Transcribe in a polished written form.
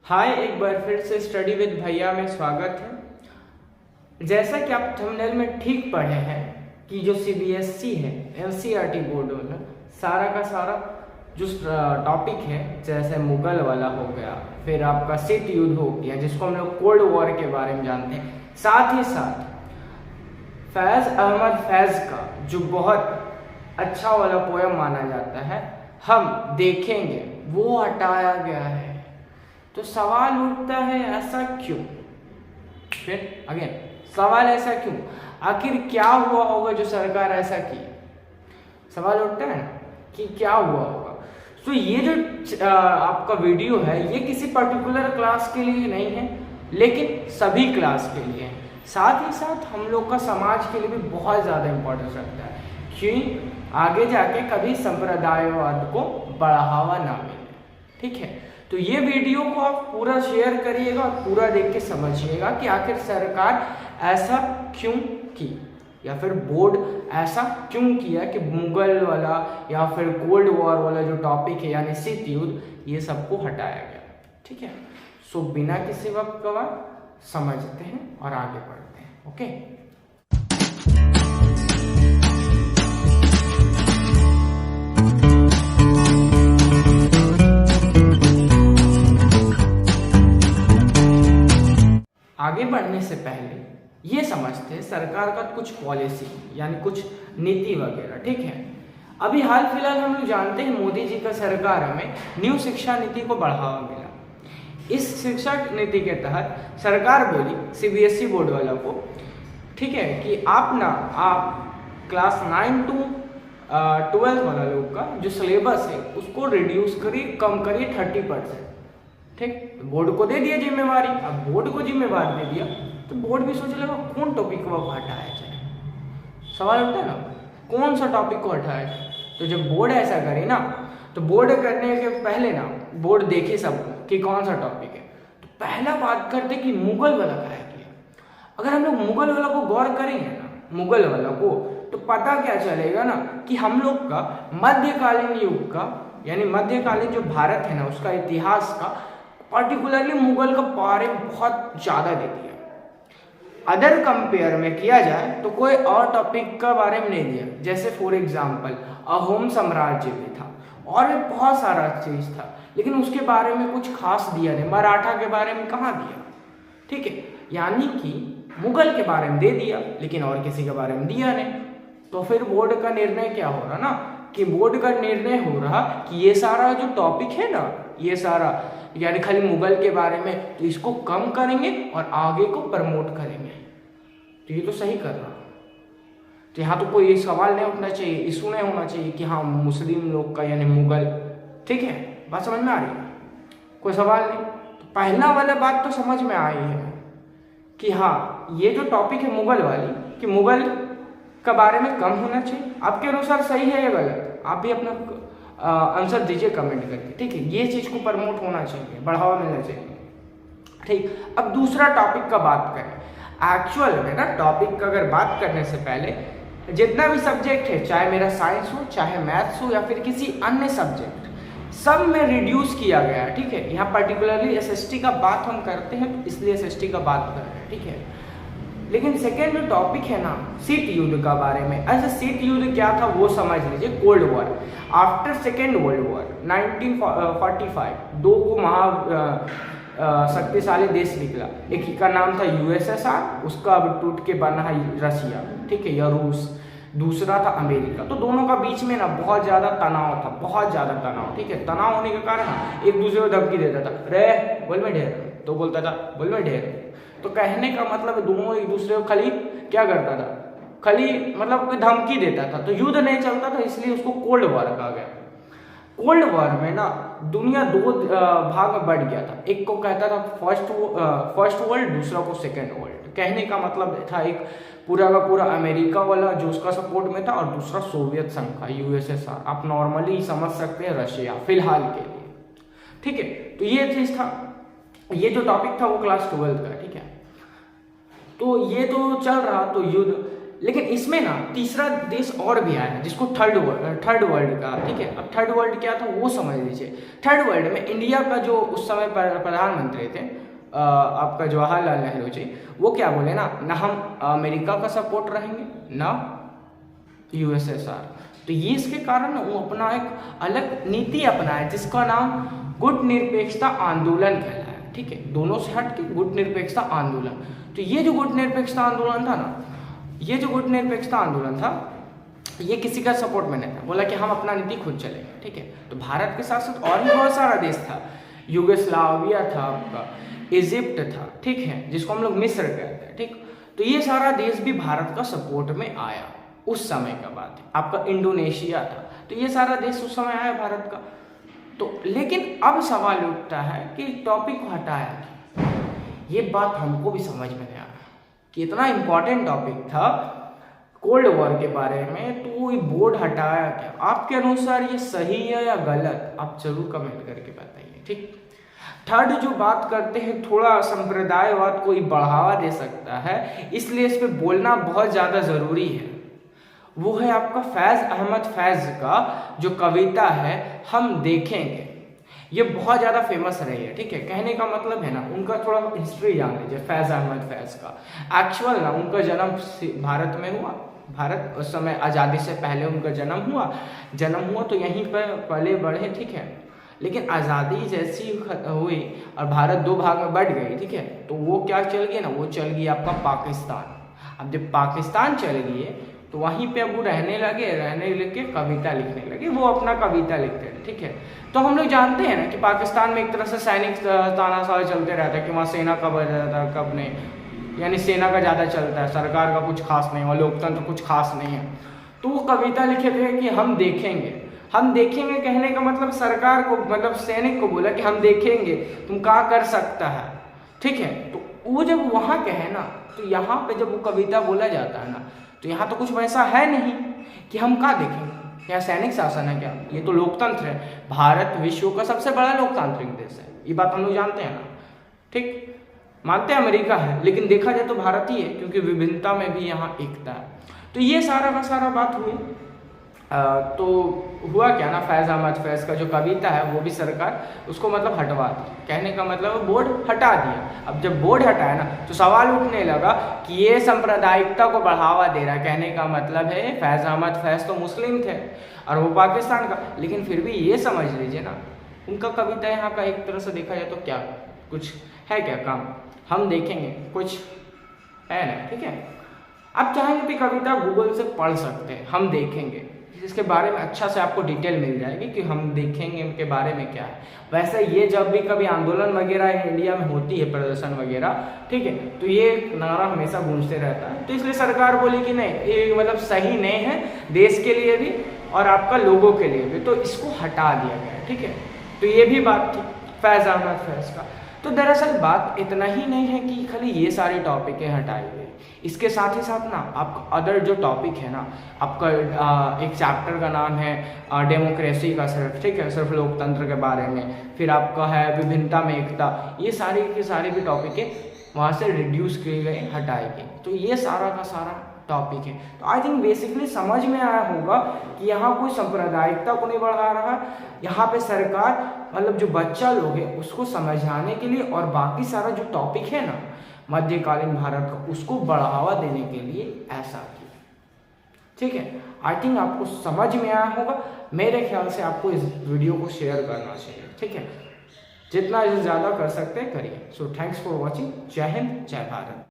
हाय, एक बार फिर से स्टडी विद भैया में स्वागत है। जैसा कि आप थंबनेल में ठीक पढ़े हैं कि जो सीबीएसई है, एनसीईआरटी बोर्ड वाला सारा का सारा जो टॉपिक है, जैसे मुगल वाला हो गया, फिर आपका शीत युद्ध हो गया जिसको हम लोग कोल्ड वॉर के बारे में जानते हैं, साथ ही साथ फैज अहमद फैज का जो बहुत अच्छा वाला पोयम माना जाता है हम देखेंगे, वो हटाया गया है। तो सवाल उठता है ऐसा क्यों? फिर अगेन सवाल ऐसा क्यों? आखिर क्या हुआ होगा जो सरकार ऐसा की? सवाल उठता है ना कि क्या हुआ होगा। तो ये जो आपका वीडियो है ये किसी पर्टिकुलर क्लास के लिए नहीं है, लेकिन सभी क्लास के लिए है। साथ ही साथ हम लोग का समाज के लिए भी बहुत ज़्यादा इम्पोर्टेंस रखता है, क्यों आगे जाके कभी संप्रदायवाद को बढ़ावा ना मिले। ठीक है, तो ये वीडियो को आप पूरा शेयर करिएगा और पूरा देख के समझिएगा कि आखिर सरकार ऐसा क्यों की, या फिर बोर्ड ऐसा क्यों किया कि मुगल वाला या फिर कोल्ड वॉर वाला जो टॉपिक है यानी शीत युद्ध, ये सबको हटाया गया। ठीक है, सो बिना किसी वक्त गवाए समझते हैं और आगे बढ़ते हैं। ओके, आगे बढ़ने से पहले ये समझते हैं सरकार का कुछ पॉलिसी यानी कुछ नीति वगैरह। ठीक है, अभी हाल फिलहाल हम लोग जानते हैं मोदी जी का सरकार में न्यू शिक्षा नीति को बढ़ावा मिला। इस शिक्षा नीति के तहत सरकार बोली सीबीएसई बोर्ड वालों को, ठीक है, कि आप क्लास 9 to 12 वाला लोग का जो सिलेबस है उसको रिड्यूस करिए, कम करिए 30%। ठीक, बोर्ड को दे दिया जिम्मेवारी। अब बोर्ड को जिम्मेवारी दे दिया तो बोर्ड भी सोच लेगा कौन टॉपिक को हटाया जाए। सवाल उठता है ना, कौन सा टॉपिक को हटाया जाए। तो जब बोर्ड ऐसा करे ना, तो बोर्ड करने के पहले ना बोर्ड देखे सब कि कौन सा टॉपिक है, तो पहला बात करते कि मुगल वाला क्या किया। अगर हम लोग मुगल वाला को गौर करेंगे ना, मुगल वाला को, तो पता क्या चलेगा ना कि हम लोग का मध्यकालीन युग का यानी मध्यकालीन जो भारत है ना उसका इतिहास का पर्टिकुलरली मुगल का बारे में बहुत ज़्यादा दे दिया। अदर कंपेयर में किया जाए तो कोई और टॉपिक का बारे में नहीं दिया। जैसे फॉर एग्जांपल अहोम साम्राज्य भी था और भी बहुत सारा चीज़ था, लेकिन उसके बारे में कुछ खास दिया नहीं। मराठा के बारे में कहाँ दिया। ठीक है, यानी कि मुगल के बारे में दे दिया लेकिन और किसी के बारे में दिया नहीं। तो फिर बोर्ड का निर्णय क्या हो रहा ना, कि बोर्ड का निर्णय हो रहा कि ये सारा जो टॉपिक है ना, ये सारा यानी खाली मुगल के बारे में, तो इसको कम करेंगे और आगे को प्रमोट करेंगे। तो ये तो सही कर रहा। तो यहाँ तो कोई सवाल नहीं उठना चाहिए, इशू नहीं होना चाहिए कि हाँ मुस्लिम लोग का यानी मुगल। ठीक है, बात समझ में आ रही है, कोई सवाल नहीं। तो पहला वाला बात तो समझ में आई है कि हाँ ये जो टॉपिक है मुगल वाली, कि मुगल का बारे में कम होना चाहिए। आपके अनुसार सही है या गलत? आप भी अपना आंसर दीजिए कमेंट करके। ठीक है, ये चीज़ को प्रमोट होना चाहिए, बढ़ावा मिलना चाहिए। ठीक, अब दूसरा टॉपिक का बात करें। एक्चुअल में ना टॉपिक का अगर बात करने से पहले जितना भी सब्जेक्ट है, चाहे मेरा साइंस हो, चाहे मैथ्स हो, या फिर किसी अन्य सब्जेक्ट, सब में रिड्यूस किया गया है। ठीक है, यहाँ पर्टिकुलरली एसएसटी का बात हम करते हैं तो इसलिए एसएसटी का बात कर रहे हैं। ठीक है, लेकिन सेकेंड जो टॉपिक है ना शीत युद्ध का बारे में, ऐसे शीत युद्ध क्या था वो समझ लीजिए। Cold war after second world war 1945 दो को शक्तिशाली देश निकला। एक का नाम था यूएसएसआर, उसका अब टूट के बना है रशिया, ठीक है, या रूस। दूसरा था अमेरिका। तो दोनों का बीच में ना बहुत ज़्यादा तनाव था, बहुत ज़्यादा तनाव। ठीक है, तनाव होने के कारण एक दूसरे को धमकी देता था, रे बोल में ढेर, तो बोलता था बोल में ढेर। तो कहने का मतलब दोनों एक दूसरे को खाली क्या करता था, खाली मतलब कोई धमकी देता था, तो युद्ध नहीं चलता था, इसलिए उसको कोल्ड वॉर कहा गया। कोल्ड वॉर में ना दुनिया दो भाग में बढ़ गया था। एक को कहता था फर्स्ट वर्ल्ड, दूसरा को सेकेंड वर्ल्ड। कहने का मतलब था एक पूरा का पूरा अमेरिका वाला जो उसका सपोर्ट में था, और दूसरा सोवियत संघ का यूएसएसआर। आप नॉर्मली समझ सकते हैं रशिया फिलहाल के लिए। ठीक है, तो ये चीज था, ये जो टॉपिक था वो क्लास 12 का। ठीक है, तो ये तो चल रहा तो युद्ध, लेकिन इसमें ना तीसरा देश और भी आया जिसको थर्ड वर्ल्ड का, ठीक है। अब थर्ड वर्ल्ड क्या था वो समझ लीजिए। थर्ड वर्ल्ड में इंडिया का जो उस समय प्रधानमंत्री थे आपका जवाहरलाल नेहरू जी, वो क्या बोले ना हम अमेरिका का सपोर्ट रहेंगे ना यूएसएसआर। तो ये इसके कारण वो अपना एक अलग नीति अपनाया जिसका नाम गुट निरपेक्षता आंदोलन कहलाया, ठीक है। दोनों से हट के गुट निरपेक्षता आंदोलन। तो ये जो गुट निरपेक्षता आंदोलन था ना, ये जो गुट निरपेक्षता आंदोलन था ये किसी का सपोर्ट में नहीं था, बोला कि हम अपना नीति खुद चलेंगे, ठीक है। तो भारत के साथ साथ और भी बहुत सारा देश था, यूगोस्लाविया था आपका, इजिप्ट था, ठीक है, जिसको हम लोग मिस्र कहते हैं, ठीक। तो ये सारा देश भी भारत का सपोर्ट में आया, उस समय का बात है। आपका इंडोनेशिया था, तो ये सारा देश उस समय आया भारत का। तो लेकिन अब सवाल उठता है कि टॉपिक को हटाया क्यों? ये बात हमको भी समझ में नहीं आ रहा कि इतना इम्पोर्टेंट टॉपिक था कोल्ड वॉर के बारे में, तो ये बोर्ड हटाया क्या? आपके अनुसार ये सही है या गलत? आप जरूर कमेंट करके बताइए, ठीक। थर्ड जो बात करते हैं, थोड़ा संप्रदायवाद को बढ़ावा दे सकता है, इसलिए इस पे बोलना बहुत ज़्यादा ज़रूरी है। वो है आपका फैज़ अहमद फैज़ का जो कविता है हम देखेंगे। ये बहुत ज़्यादा फेमस रही है, ठीक है। कहने का मतलब है ना, उनका थोड़ा हिस्ट्री जान लीजिए फैज़ अहमद फैज़ का। एक्चुअल ना उनका जन्म भारत में हुआ, भारत उस समय आज़ादी से पहले उनका जन्म हुआ तो यहीं पर पले बढ़े, ठीक है। लेकिन आज़ादी जैसी हुई और भारत दो भाग में बट गई, ठीक है, तो वो क्या चल गई ना, वो चल गई आपका पाकिस्तान। अब जब पाकिस्तान चल गई तो वहीं पे अब वो रहने लगे कविता लिखने लगे, वो अपना कविता लिखते हैं, ठीक है। तो हम लोग जानते हैं ना कि पाकिस्तान में एक तरह से सैनिक तानाशाह चलते रहता है कि वहाँ सेना कब रहता है कब नहीं, यानी सेना का ज़्यादा चलता है, सरकार का कुछ खास नहीं, और लोकतंत्र कुछ खास नहीं है। तो वो कविता लिखे थे कि हम देखेंगे कहने का मतलब सरकार को, मतलब सैनिक को बोला कि हम देखेंगे तुम क्या कर सकता है, ठीक है। तो वो जब वहाँ कहे ना, तो यहाँ पे जब वो कविता बोला जाता है ना, तो यहाँ तो कुछ वैसा है नहीं कि हम क्या देखेंगे, यहाँ सैनिक शासन है क्या? ये तो लोकतंत्र है, भारत विश्व का सबसे बड़ा लोकतांत्रिक देश है, ये बात हम लोग जानते हैं ना, ठीक। मानते हैं अमेरिका है, लेकिन देखा जाए तो भारत ही है, क्योंकि विभिन्नता में भी यहाँ एकता है। तो ये सारा का सारा बात हुई। तो हुआ क्या ना, फैज़ अहमद फैज़ का जो कविता है वो भी सरकार उसको मतलब हटवा दी। कहने का मतलब बोर्ड हटा दिया। अब जब बोर्ड हटाया ना, तो सवाल उठने लगा कि ये सांप्रदायिकता को बढ़ावा दे रहा है। कहने का मतलब है फैज़ अहमद फैज़ तो मुस्लिम थे और वो पाकिस्तान का, लेकिन फिर भी ये समझ लीजिए ना, उनका कविता यहाँ का एक तरह से देखा जाए तो क्या कुछ है क्या काम, हम देखेंगे कुछ है ना, ठीक है। आप चाहेंगे तो कविता गूगल से पढ़ सकते हैं, हम देखेंगे, इसके बारे में अच्छा से आपको डिटेल मिल जाएगी कि हम देखेंगे उनके बारे में क्या है। वैसे ये जब भी कभी आंदोलन वगैरह इंडिया में होती है, प्रदर्शन वगैरह, ठीक है, तो ये नारा हमेशा गूंजते रहता है। तो इसलिए सरकार बोली कि नहीं, ये मतलब सही नहीं है देश के लिए भी और आपका लोगों के लिए भी, तो इसको हटा दिया गया, ठीक है। तो ये भी बात थी फैज़ अहमद फैज़ का। तो दरअसल बात इतना ही नहीं है कि खाली ये सारी टॉपिकें हटाई गई, इसके साथ ही साथ ना आपका अदर जो टॉपिक है ना, आपका एक चैप्टर का नाम है डेमोक्रेसी का, सिर्फ, ठीक है, सिर्फ लोकतंत्र के बारे में। फिर आपका है विभिन्नता में एकता, ये सारी के सारे भी टॉपिकें वहाँ से रिड्यूस किए गए, हटाए गए। तो ये सारा का सारा टॉपिक है। तो आई थिंक बेसिकली समझ में आया होगा कि यहाँ कोई सांप्रदायिकता को नहीं बढ़ा रहा, यहाँ पे सरकार मतलब जो बच्चा लोग है उसको समझाने के लिए और बाकी सारा जो टॉपिक है ना मध्यकालीन भारत का, उसको बढ़ावा देने के लिए ऐसा किया, ठीक है। आई थिंक आपको समझ में आया होगा। मेरे ख्याल से आपको इस वीडियो को शेयर करना चाहिए, ठीक है, जितना ज़्यादा कर सकते हैं करिए। So thanks for watching. जय हिंद, जय भारत।